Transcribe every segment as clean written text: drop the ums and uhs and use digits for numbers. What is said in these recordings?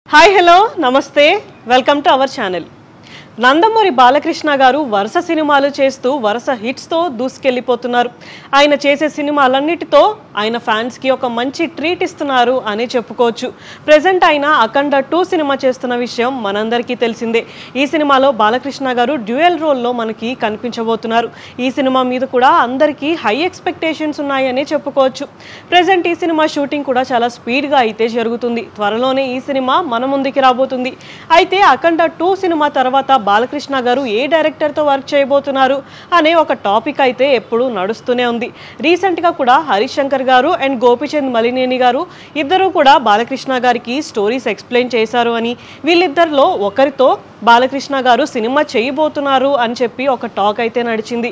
Hi hello నమస్తే welcome to our channel. Nandamuri Balakrishna గారు వరుస సినిమాలు చేస్తూ వరుస హిట్స్తో దూసుకెళ్ళిపోతున్నారు. ఆయన చేసే సినిమాలన్నిటితో ఆయన ఫ్యాన్స్కి ఒక మంచి ట్రీట్ ఇస్తున్నారు అని చెప్పుకోవచ్చు. ప్రెజెంట్ ఆయన అఖండ 2 సినిమా చేస్తున్న విషయం మనందరికీ తెలిసిందే. ఈ సినిమాలో బాలకృష్ణ గారు డ్యూయల్ రోల్లో మనకి కనిపించబోతున్నారు. ఈ సినిమా మీద కూడా అందరికీ హై ఎక్స్పెక్టేషన్స్ ఉన్నాయని చెప్పుకోవచ్చు. ప్రెజెంట్ ఈ సినిమా షూటింగ్ కూడా చాలా స్పీడ్గా అయితే జరుగుతుంది. త్వరలోనే ఈ సినిమా మన ముందుకి రాబోతుంది. అయితే అఖండ 2 సినిమా తర్వాత బాలకృష్ణ గారు ఏ డైరెక్టర్తో వర్క్ చేయబోతున్నారు అనే ఒక టాపిక్ అయితే ఎప్పుడు నడుస్తూనే ఉంది. రీసెంట్గా కూడా హరీష్ శంకర్ గారు అండ్ గోపీచంద్ మలినేని గారు ఇద్దరు కూడా బాలకృష్ణ గారికి స్టోరీస్ ఎక్స్ప్లెయిన్ చేశారు అని, వీళ్ళిద్దరిలో ఒకరితో బాలకృష్ణ గారు సినిమా చేయబోతున్నారు అని చెప్పి ఒక టాక్ అయితే నడిచింది.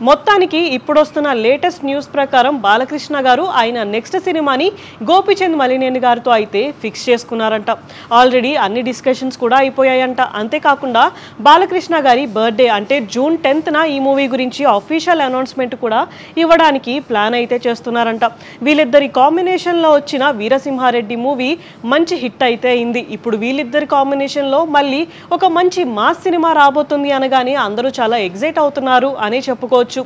మొత్తానికి ఇప్పుడు వస్తున్న లేటెస్ట్ న్యూస్ ప్రకారం బాలకృష్ణ గారు ఆయన నెక్స్ట్ సినిమాని గోపీచంద్ మలినేని గారితో అయితే ఫిక్స్ చేసుకున్నారంట. ఆల్రెడీ అన్ని డిస్కషన్స్ కూడా అయిపోయాయంట. అంతేకాకుండా బాలకృష్ణ గారి బర్త్డే అంటే జూన్ 10న ఈ మూవీ గురించి అఫీషియల్ అనౌన్స్మెంట్ కూడా ఇవ్వడానికి ప్లాన్ అయితే చేస్తున్నారంట. వీళ్ళిద్దరి కాంబినేషన్లో వచ్చిన వీరసింహారెడ్డి మూవీ మంచి హిట్ అయితే అయింది. ఇప్పుడు వీళ్ళిద్దరి కాంబినేషన్లో మళ్ళీ ఒక మంచి మాస్ సినిమా రాబోతుంది అనగానే అందరూ చాలా ఎగ్జైట్ అవుతున్నారు అని చెప్పుకోవచ్చు.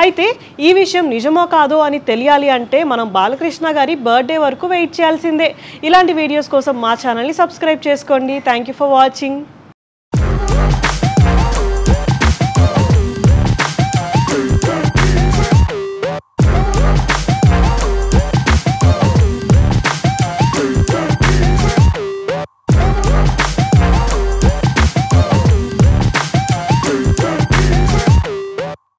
అయితే ఈ విషయం నిజమో కాదో అని తెలియాలి అంటే మనం బాలకృష్ణ గారి బర్త్డే వరకు వెయిట్ చేయాల్సిందే. ఇలాంటి వీడియోస్ కోసం మా ఛానల్ని సబ్స్క్రైబ్ చేసుకోండి. Thank you for watching.